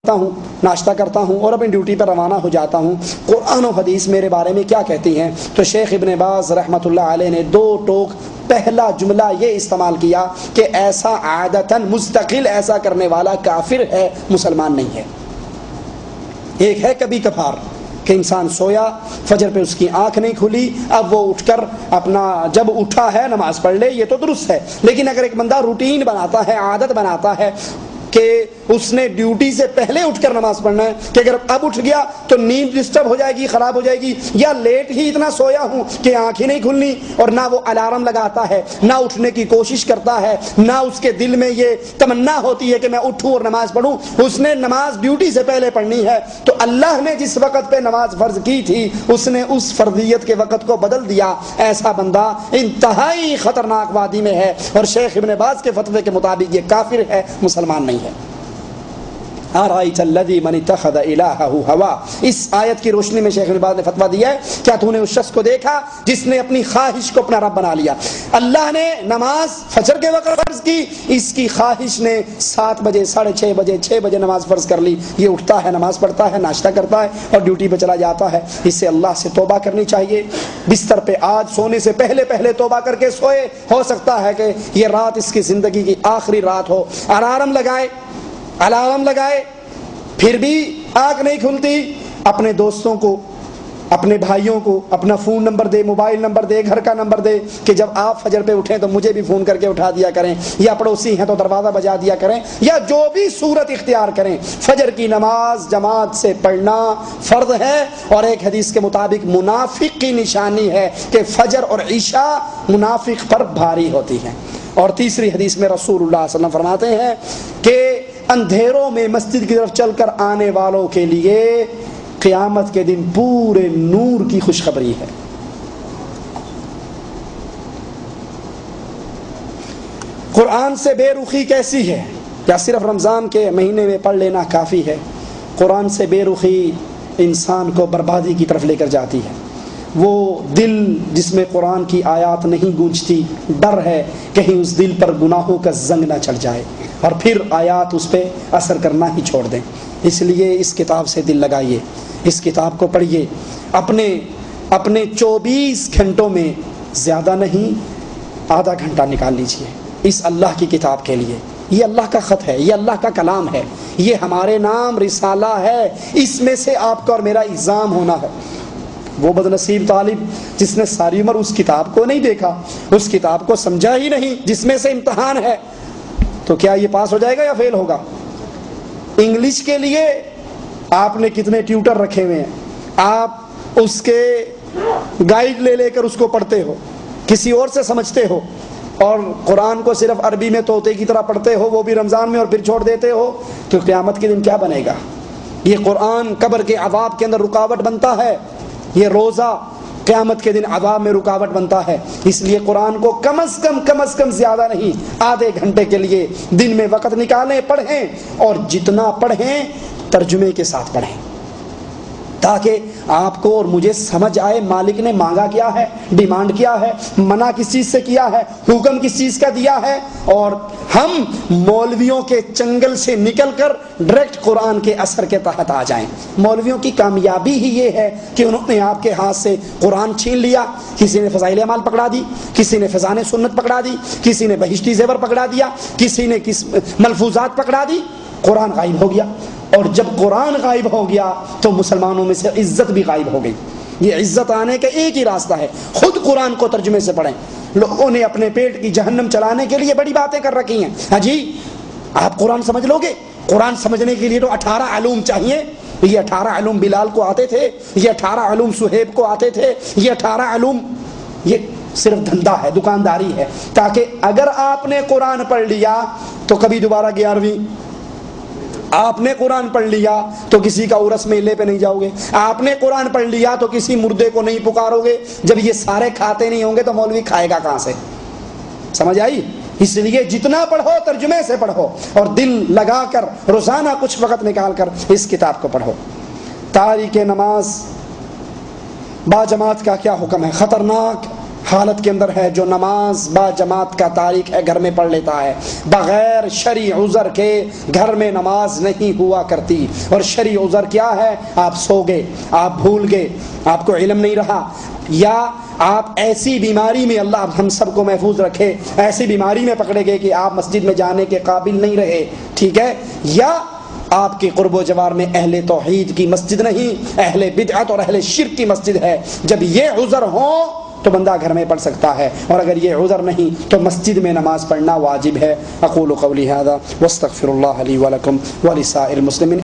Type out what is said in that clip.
ہوں، ناشتہ کرتا ہوں اور اپنی ڈیوٹی پر روانہ ہو جاتا ہوں، قرآن و حدیث میرے بارے میں کیا کہتی ہیں؟ تو شیخ ابن باز رحمۃ اللہ علیہ نے دو ٹوک پہلا جملہ یہ استعمال کیا کہ ایسا عادتاً مستقل ایسا کرنے والا کافر ہے، مسلمان نہیں ہے۔ ایک ہے کبھی کبھار کہ انسان سویا، فجر پہ اس کی آنکھ نہیں کھلی، اب وہ اٹھ کر اپنا جب اٹھا ہے نماز پڑھ لے، یہ تو درست ہے۔ لیکن اگر ایک بندہ روٹین بناتا ہے، عادت بناتا ہے کہ اس نے ڈیوٹی سے پہلے اٹھ کر نماز پڑھنا ہے، کہ اگر اب اٹھ گیا تو نیند ڈسٹرب ہو جائے گی، خراب ہو جائے گی، یا لیٹ ہی اتنا سویا ہوں کہ آنکھ ہی نہیں کھلنی، اور نہ وہ الارم لگاتا ہے، نہ اٹھنے کی کوشش کرتا ہے، نہ اس کے دل میں یہ تمنا ہوتی ہے کہ میں اٹھوں اور نماز پڑھوں، اس نے نماز ڈیوٹی سے پہلے پڑھنی ہے، تو اللہ نے جس وقت پہ نماز فرض کی تھی اس نے اس فرضیت کے وقت کو بدل دیا۔ ایسا بندہ انتہائی خطرناک وادی میں ہے، اور شیخ ابن باز کے فتوے کے مطابق یہ کافر ہے، مسلمان نہیں ہے۔ ارأیت الذی من اتخذ الہہ ہوا، اس آیت کی روشنی میں شیخ ابن باز نے فتویٰ دیا ہے، کیا تو نے اس شخص کو دیکھا جس نے اپنی خواہش کو اپنا رب بنا لیا؟ اللہ نے نماز فجر کے وقت فرض کی، اس کی خواہش نے 7 بجے، 6:30 بجے، 6 بجے نماز فرض کر لی۔ یہ اٹھتا ہے، نماز پڑھتا ہے، ناشتہ کرتا ہے اور ڈیوٹی پہ چلا جاتا ہے۔ اس سے اللہ سے توبہ کرنی چاہیے۔ بستر پہ آج سونے سے پہلے توبہ کر کے سوئے، ہو سکتا ہے کہ یہ رات اس کی زندگی کی آخری رات ہو۔ الارم لگائے پھر بھی آنکھ نہیں کھلتی، اپنے دوستوں کو، اپنے بھائیوں کو اپنا فون نمبر دے، موبائل نمبر دے، گھر کا نمبر دے کہ جب آپ فجر پہ اٹھیں تو مجھے بھی فون کر کے اٹھا دیا کریں، یا پڑوسی ہیں تو دروازہ بجا دیا کریں، یا جو بھی صورت اختیار کریں۔ فجر کی نماز جماعت سے پڑھنا فرض ہے، اور ایک حدیث کے مطابق منافق کی نشانی ہے کہ فجر اور عشاء منافق پر بھاری ہوتی ہیں۔ اور تیسری حدیث میں رسول اللہ صلی اللہ علیہ وسلم فرماتے ہیں کہ اندھیروں میں مسجد کی طرف چل کر آنے والوں کے لیے قیامت کے دن پورے نور کی خوشخبری ہے۔ قرآن سے بے رخی کیسی ہے؟ کیا صرف رمضان کے مہینے میں پڑھ لینا کافی ہے؟ قرآن سے بے رخی انسان کو بربادی کی طرف لے کر جاتی ہے۔ وہ دل جس میں قرآن کی آیات نہیں گونجتی، ڈر ہے کہیں اس دل پر گناہوں کا زنگ نہ چڑھ جائے اور پھر آیات اس پہ اثر کرنا ہی چھوڑ دیں۔ اس لیے اس کتاب سے دل لگائیے، اس کتاب کو پڑھیے، اپنے 24 گھنٹوں میں زیادہ نہیں آدھا گھنٹہ نکال لیجئے اس اللہ کی کتاب کے لیے۔ یہ اللہ کا خط ہے، یہ اللہ کا کلام ہے، یہ ہمارے نام رسالہ ہے، اس میں سے آپ کا اور میرا ایگزام ہونا ہے۔ وہ بدنصیب طالب جس نے ساری عمر اس کتاب کو نہیں دیکھا، اس کتاب کو سمجھا ہی نہیں جس میں سے امتحان ہے، تو کیا یہ پاس ہو جائے گا یا فیل ہوگا؟ انگلش کے لیے آپ نے کتنے ٹیوٹر رکھے ہوئے ہیں، آپ اس کے گائیڈ لے کر اس کو پڑھتے ہو، کسی اور سے سمجھتے ہو، اور قرآن کو صرف عربی میں طوطے کی طرح پڑھتے ہو، وہ بھی رمضان میں، اور پھر چھوڑ دیتے ہو، تو قیامت کے دن کیا بنے گا؟ یہ قرآن قبر کے عذاب کے اندر رکاوٹ بنتا ہے، یہ روزہ قیامت کے دن عذاب میں رکاوٹ بنتا ہے۔ اس لیے قرآن کو کم از کم زیادہ نہیں آدھے گھنٹے کے لیے دن میں وقت نکالیں، پڑھیں، اور جتنا پڑھیں ترجمے کے ساتھ پڑھیں تاکہ آپ کو اور مجھے سمجھ آئے مالک نے مانگا کیا ہے، ڈیمانڈ کیا ہے، منع کس چیز سے کیا ہے، حکم کس چیز کا دیا ہے، اور ہم مولویوں کے چنگل سے نکل کر ڈائریکٹ قرآن کے اثر کے تحت آ جائیں۔ مولویوں کی کامیابی ہی یہ ہے کہ انہوں نے آپ کے ہاتھ سے قرآن چھین لیا، کسی نے فضائل اعمال پکڑا دی، کسی نے فضان سنت پکڑا دی، کسی نے بہشتی زیور پکڑا دیا، کسی نے ملفوظات پکڑا دی، قرآن غائب ہو گیا۔ اور جب قرآن غائب ہو گیا تو مسلمانوں میں سے عزت بھی غائب ہو گئی۔ یہ عزت آنے کا ایک ہی راستہ ہے، خود قرآن کو ترجمے سے پڑھیں۔ لوگوں نے اپنے پیٹ کی جہنم چلانے کے لیے بڑی باتیں کر رکھی ہیں۔ ہاں جی، آپ قرآن سمجھ لو گے؟ قرآن سمجھنے کے لیے تو 18 علوم چاہیے۔ یہ 18 علوم بلال کو آتے تھے، یہ 18 علوم صہیب کو آتے تھے، یہ 18 علوم یہ صرف دھندا ہے، دکانداری ہے، تاکہ اگر آپ نے قرآن پڑھ لیا تو کبھی دوبارہ 11ویں، آپ نے قرآن پڑھ لیا تو کسی کا عرس میلے پہ نہیں جاؤ گے، آپ نے قرآن پڑھ لیا تو کسی مردے کو نہیں پکارو گے۔ جب یہ سارے کھاتے نہیں ہوں گے تو مولوی کھائے گا کہاں سے؟ سمجھ آئی؟ اس لیے جتنا پڑھو ترجمے سے پڑھو، اور دل لگا کر روزانہ کچھ وقت نکال کر اس کتاب کو پڑھو۔ تاریک نماز با جماعت کا کیا حکم ہے؟ خطرناک حالت کے اندر ہے جو نماز با جماعت کا تارک ہے گھر میں پڑھ لیتا ہے، بغیر شرعی عذر کے گھر میں نماز نہیں ہوا کرتی۔ اور شرعی عذر کیا ہے؟ آپ سو گئے، آپ بھول گئے، آپ کو علم نہیں رہا، یا آپ ایسی بیماری میں، اللہ ہم سب کو محفوظ رکھے، ایسی بیماری میں پکڑے گئے کہ آپ مسجد میں جانے کے قابل نہیں رہے، ٹھیک ہے، یا آپ کے قرب و جوار میں اہل توحید کی مسجد نہیں، اہل بدعت اور اہل شرک کی مسجد ہے۔ جب یہ عذر ہو تو بندہ گھر میں پڑھ سکتا ہے، اور اگر یہ عذر نہیں تو مسجد میں نماز پڑھنا واجب ہے۔ اقول قولی ھذا واستغفر اللہ لی ولکم ولسائر المسلمین۔